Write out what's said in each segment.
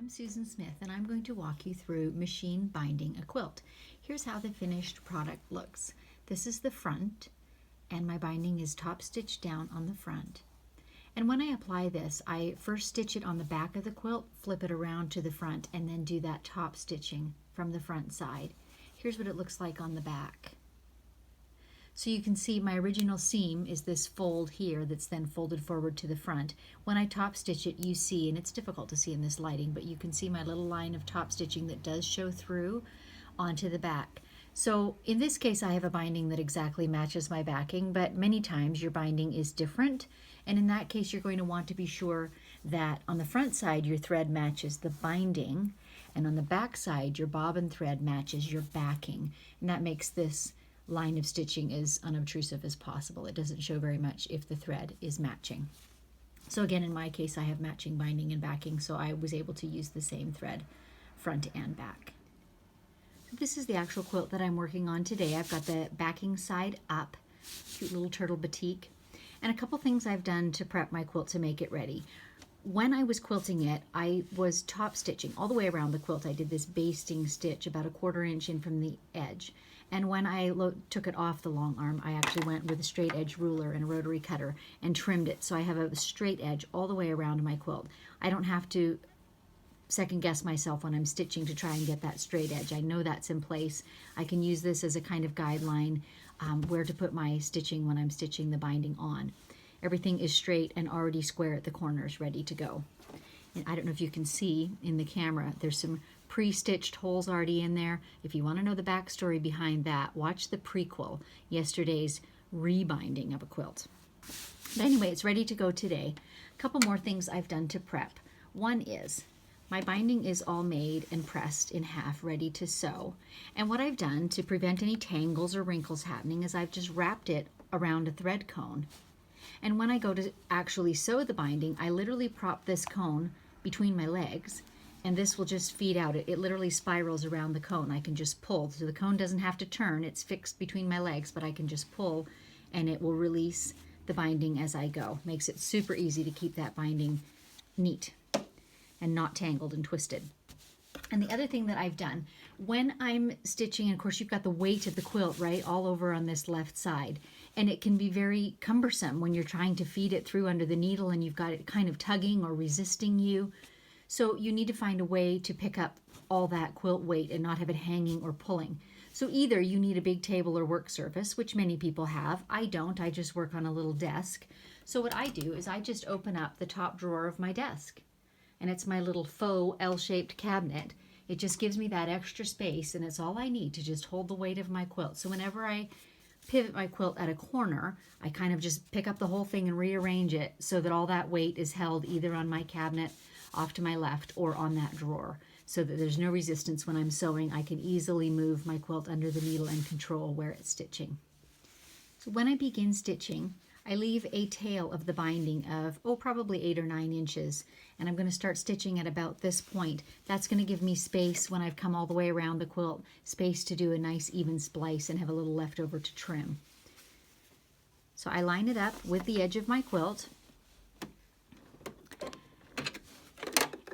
I'm Susan Smith, and I'm going to walk you through machine binding a quilt. Here's how the finished product looks. This is the front, and my binding is top stitched down on the front. And when I apply this, I first stitch it on the back of the quilt, flip it around to the front, and then do that top stitching from the front side. Here's what it looks like on the back. So you can see my original seam is this fold here that's then folded forward to the front. When I top stitch it, you see, and it's difficult to see in this lighting, but you can see my little line of top stitching that does show through onto the back. So in this case, I have a binding that exactly matches my backing, but many times your binding is different. And in that case, you're going to want to be sure that on the front side, your thread matches the binding, and on the back side, your bobbin thread matches your backing. And that makes this line of stitching as unobtrusive as possible. It doesn't show very much if the thread is matching. So again, in my case, I have matching binding and backing, so I was able to use the same thread front and back. So this is the actual quilt that I'm working on today. I've got the backing side up, cute little turtle batik, and a couple things I've done to prep my quilt to make it ready. When I was quilting it, I was top stitching all the way around the quilt. I did this basting stitch about a 1/4 inch in from the edge. And when I took it off the long arm, I actually went with a straight edge ruler and a rotary cutter and trimmed it. So I have a straight edge all the way around my quilt. I don't have to second guess myself when I'm stitching to try and get that straight edge. I know that's in place. I can use this as a kind of guideline where to put my stitching when I'm stitching the binding on. Everything is straight and already square at the corners, ready to go. And I don't know if you can see in the camera, there's some pre-stitched holes already in there. If you want to know the backstory behind that, watch the prequel, yesterday's rebinding of a quilt. But anyway, it's ready to go today. A couple more things I've done to prep. One is my binding is all made and pressed in half, ready to sew. And what I've done to prevent any tangles or wrinkles happening is I've just wrapped it around a thread cone. And when I go to actually sew the binding, I literally prop this cone between my legs, and this will just feed out. It literally spirals around the cone. I can just pull. So the cone doesn't have to turn. It's fixed between my legs, but I can just pull, and it will release the binding as I go. Makes it super easy to keep that binding neat and not tangled and twisted. And the other thing that I've done, when I'm stitching, and of course you've got the weight of the quilt, right, all over on this left side, and it can be very cumbersome when you're trying to feed it through under the needle and you've got it kind of tugging or resisting you. So you need to find a way to pick up all that quilt weight and not have it hanging or pulling. So either you need a big table or work surface, which many people have. I don't. I just work on a little desk. So what I do is I just open up the top drawer of my desk. And it's my little faux L-shaped cabinet. It just gives me that extra space, and it's all I need to just hold the weight of my quilt. So whenever I pivot my quilt at a corner, I kind of just pick up the whole thing and rearrange it so that all that weight is held either on my cabinet off to my left or on that drawer, so that there's no resistance when I'm sewing. I can easily move my quilt under the needle and control where it's stitching. So when I begin stitching, I leave a tail of the binding of, probably 8 or 9 inches, and I'm going to start stitching at about this point. That's going to give me space when I've come all the way around the quilt, space to do a nice even splice and have a little left over to trim. So I line it up with the edge of my quilt.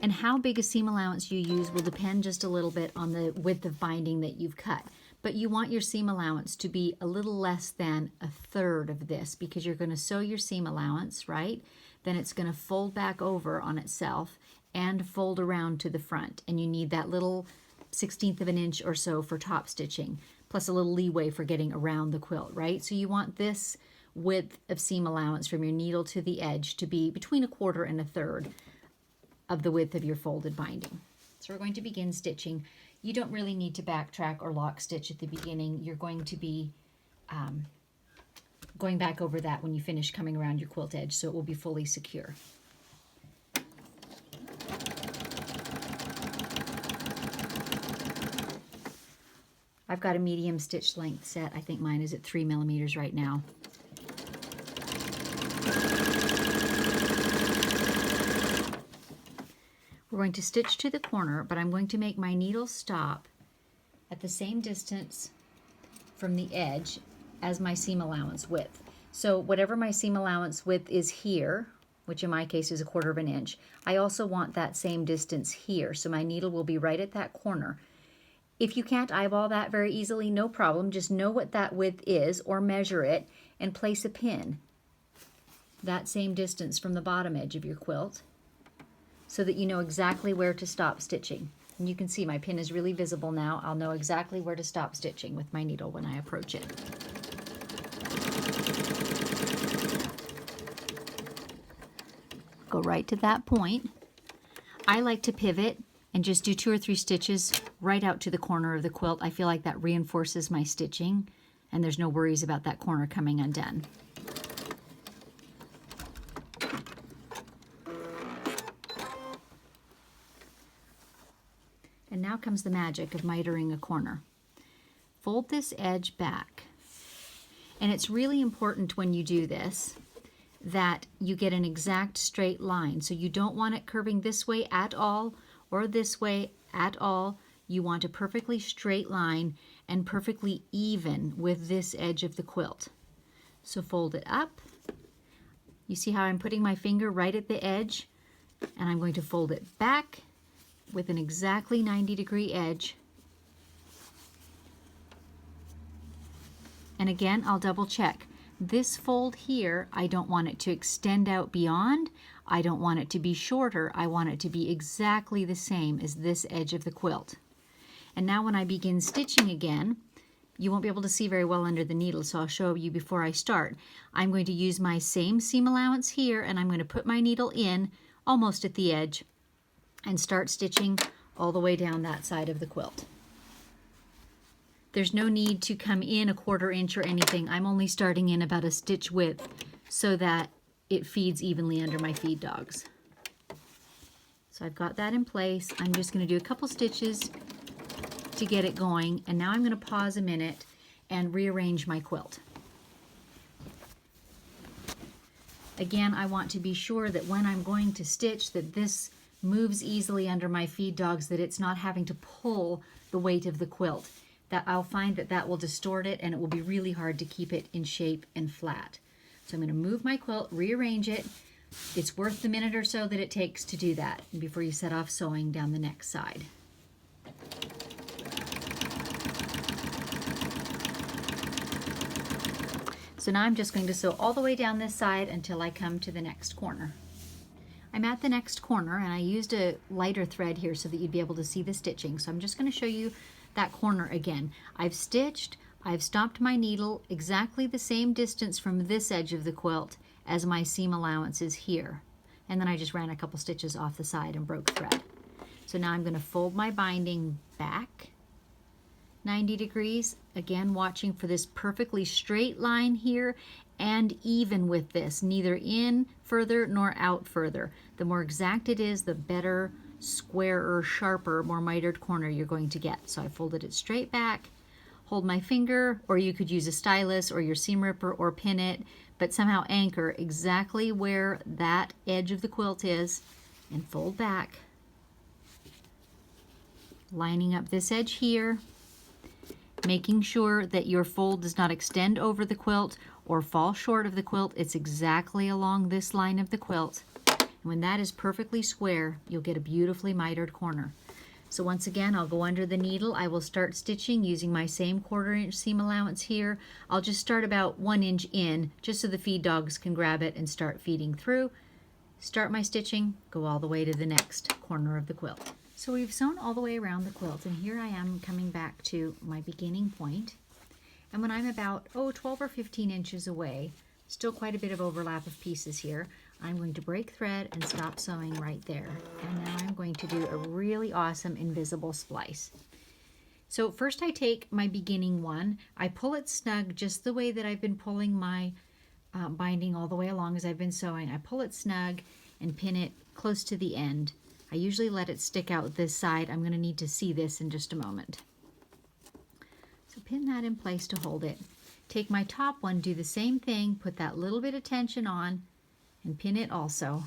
And how big a seam allowance you use will depend just a little bit on the width of binding that you've cut. But you want your seam allowance to be a little less than 1/3 of this, because you're going to sew your seam allowance, right? Then it's going to fold back over on itself and fold around to the front. And you need that little 1/16 of an inch or so for top stitching, plus a little leeway for getting around the quilt, right? So you want this width of seam allowance from your needle to the edge to be between 1/4 and 1/3 of the width of your folded binding. So we're going to begin stitching. You don't really need to backtrack or lock stitch at the beginning. You're going to be going back over that when you finish coming around your quilt edge, so it will be fully secure. I've got a medium stitch length set. I think mine is at 3 millimeters right now. We're going to stitch to the corner, but I'm going to make my needle stop at the same distance from the edge as my seam allowance width. So whatever my seam allowance width is here, which in my case is 1/4 of an inch. I also want that same distance here, so my needle will be right at that corner. If you can't eyeball that very easily, no problem. Just know what that width is or measure it and place a pin that same distance from the bottom edge of your quilt so that you know exactly where to stop stitching. And you can see my pin is really visible now. I'll know exactly where to stop stitching with my needle when I approach it. Go right to that point. I like to pivot and just do 2 or 3 stitches right out to the corner of the quilt. I feel like that reinforces my stitching and there's no worries about that corner coming undone. And now comes the magic of mitering a corner. Fold this edge back. And it's really important when you do this that you get an exact straight line. So you don't want it curving this way at all or this way at all. You want a perfectly straight line and perfectly even with this edge of the quilt. So fold it up. You see how I'm putting my finger right at the edge, and I'm going to fold it back with an exactly 90-degree edge. And again, I'll double check. This fold here, I don't want it to extend out beyond. I don't want it to be shorter. I want it to be exactly the same as this edge of the quilt. And now when I begin stitching again, you won't be able to see very well under the needle, so I'll show you before I start. I'm going to use my same seam allowance here, and I'm going to put my needle in almost at the edge and start stitching all the way down that side of the quilt. There's no need to come in a 1/4 inch or anything. I'm only starting in about a stitch width so that it feeds evenly under my feed dogs. So I've got that in place. I'm just going to do a couple stitches to get it going, and now I'm going to pause a minute and rearrange my quilt. Again, I want to be sure that when I'm going to stitch that this moves easily under my feed dogs, that it's not having to pull the weight of the quilt. That I'll find that that will distort it and it will be really hard to keep it in shape and flat. So I'm going to move my quilt, rearrange it. It's worth the minute or so that it takes to do that before you set off sewing down the next side. So now I'm just going to sew all the way down this side until I come to the next corner. I'm at the next corner and I used a lighter thread here so that you'd be able to see the stitching. So I'm just going to show you that corner again. I've stitched, I've stopped my needle exactly the same distance from this edge of the quilt as my seam allowance is here. And then I just ran a couple stitches off the side and broke thread. So now I'm going to fold my binding back 90 degrees, again watching for this perfectly straight line here and even with this, neither in further nor out further. The more exact it is, the better, squarer, sharper, more mitered corner you're going to get. So I folded it straight back, hold my finger, or you could use a stylus or your seam ripper or pin it, but somehow anchor exactly where that edge of the quilt is and fold back, lining up this edge here, making sure that your fold does not extend over the quilt or fall short of the quilt. It's exactly along this line of the quilt. When that is perfectly square, you'll get a beautifully mitered corner. So once again, I'll go under the needle. I will start stitching using my same 1/4 inch seam allowance here. I'll just start about 1 inch in, just so the feed dogs can grab it and start feeding through. Start my stitching, go all the way to the next corner of the quilt. So we've sewn all the way around the quilt, and here I am coming back to my beginning point. And when I'm about, 12 or 15 inches away, still quite a bit of overlap of pieces here, I'm going to break thread and stop sewing right there. And now I'm going to do a really awesome invisible splice. So first I take my beginning one, I pull it snug just the way that I've been pulling my binding all the way along as I've been sewing. I pull it snug and pin it close to the end. I usually let it stick out this side. I'm going to need to see this in just a moment. So pin that in place to hold it. Take my top one, do the same thing, put that little bit of tension on, and pin it also.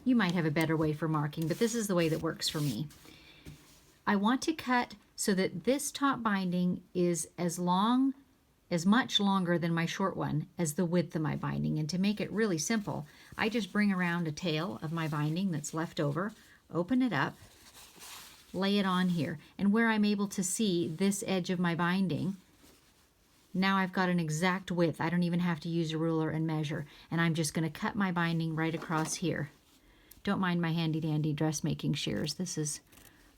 You might have a better way for marking, but this is the way that works for me. I want to cut so that this top binding is as long as much longer than my short one as the width of my binding. And to make it really simple, I just bring around a tail of my binding that's left over, open it up, lay it on here. And where I'm able to see this edge of my binding, now I've got an exact width. I don't even have to use a ruler and measure. And I'm just going to cut my binding right across here. Don't mind my handy dandy dressmaking shears. This is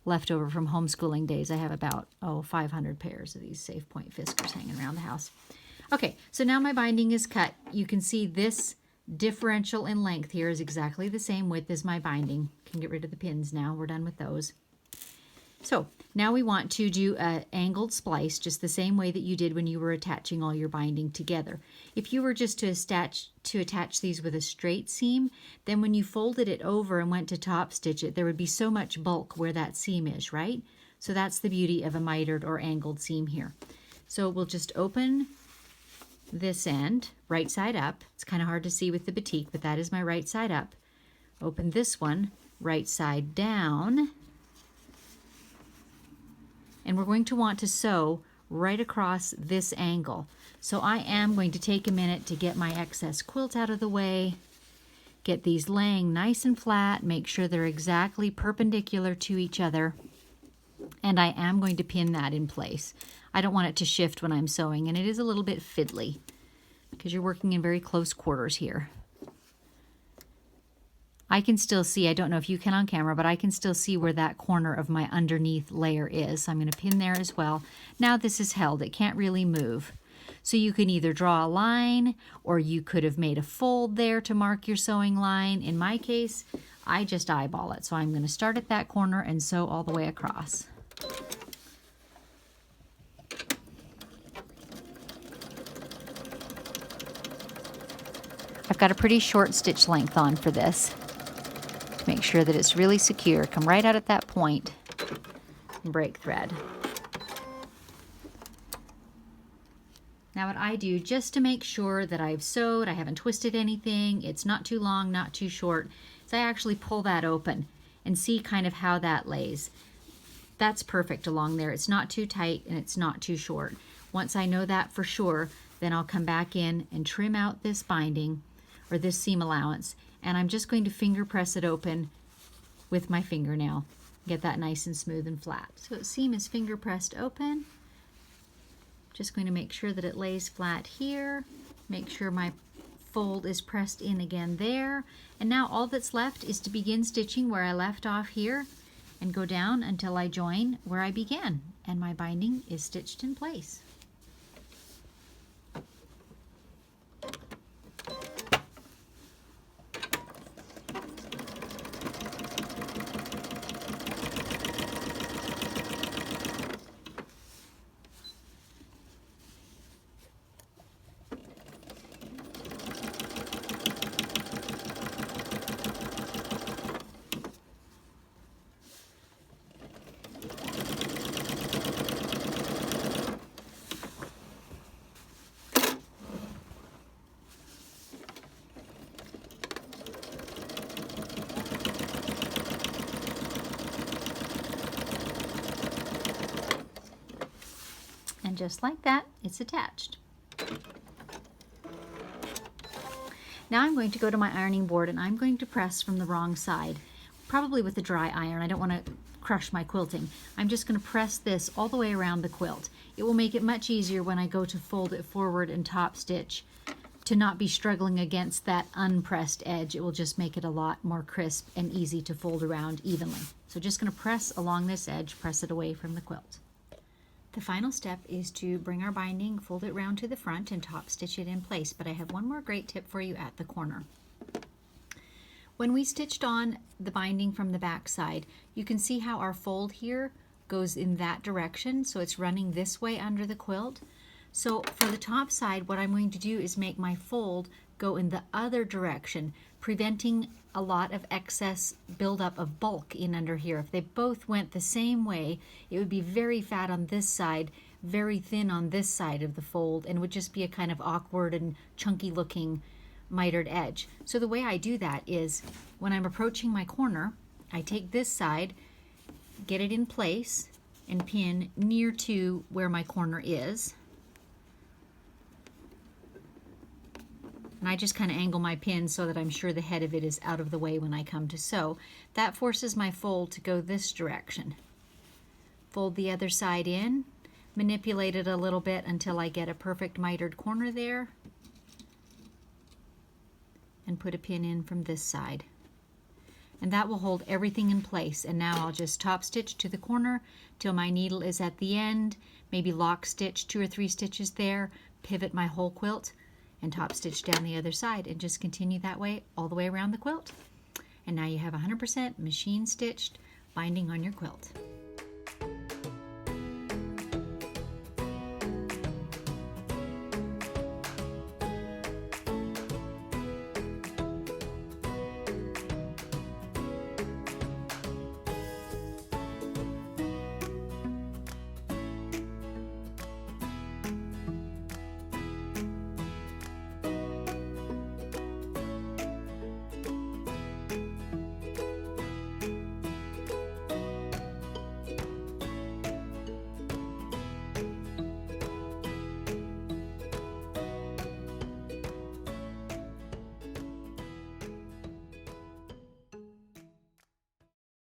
left over from homeschooling days. I have about 500 pairs of these Safe Point Fiskars hanging around the house. Okay, so now my binding is cut. You can see this differential in length here is exactly the same width as my binding. Can get rid of the pins now. We're done with those. So now we want to do an angled splice, just the same way that you did when you were attaching all your binding together. If you were just to attach these with a straight seam, then when you folded it over and went to top stitch it, there would be so much bulk where that seam is, right? So that's the beauty of a mitered or angled seam here. So we'll just open this end, right side up. It's kind of hard to see with the batik, but that is my right side up. Open this one, right side down. And we're going to want to sew right across this angle. So I am going to take a minute to get my excess quilt out of the way, get these laying nice and flat, make sure they're exactly perpendicular to each other, and I am going to pin that in place. I don't want it to shift when I'm sewing, and it is a little bit fiddly because you're working in very close quarters here. I can still see, I don't know if you can on camera, but I can still see where that corner of my underneath layer is. So I'm going to pin there as well. Now this is held. It can't really move. So you can either draw a line or you could have made a fold there to mark your sewing line. In my case, I just eyeball it. So I'm going to start at that corner and sew all the way across. I've got a pretty short stitch length on for this. Make sure that it's really secure. Come right out at that point and break thread. Now what I do, just to make sure that I've sewed, I haven't twisted anything, it's not too long, not too short, is I actually pull that open and see kind of how that lays. That's perfect along there. It's not too tight and it's not too short. Once I know that for sure, then I'll come back in and trim out this binding or this seam allowance, and I'm just going to finger press it open with my fingernail. Get that nice and smooth and flat. So the seam is finger pressed open. Just going to make sure that it lays flat here. Make sure my fold is pressed in again there. And now all that's left is to begin stitching where I left off here and go down until I join where I began. And my binding is stitched in place. And just like that, it's attached. Now I'm going to go to my ironing board and I'm going to press from the wrong side, probably with a dry iron. I don't want to crush my quilting. I'm just going to press this all the way around the quilt. It will make it much easier when I go to fold it forward and top stitch to not be struggling against that unpressed edge. It will just make it a lot more crisp and easy to fold around evenly. So just going to press along this edge, press it away from the quilt. The final step is to bring our binding, fold it round to the front and top stitch it in place, but I have one more great tip for you at the corner. When we stitched on the binding from the back side, you can see how our fold here goes in that direction, so it's running this way under the quilt. So for the top side, what I'm going to do is make my fold go in the other direction, preventing a lot of excess buildup of bulk in under here. If they both went the same way, it would be very fat on this side, very thin on this side of the fold, and would just be a kind of awkward and chunky looking mitered edge. So the way I do that is when I'm approaching my corner, I take this side, get it in place, and pin near to where my corner is. And I just kind of angle my pin so that I'm sure the head of it is out of the way when I come to sew. That forces my fold to go this direction. Fold the other side in, manipulate it a little bit until I get a perfect mitered corner there, and put a pin in from this side. And that will hold everything in place. And now I'll just top stitch to the corner till my needle is at the end, maybe lock stitch 2 or 3 stitches there, pivot my whole quilt, and top stitch down the other side, and just continue that way all the way around the quilt. And now you have 100% machine stitched binding on your quilt.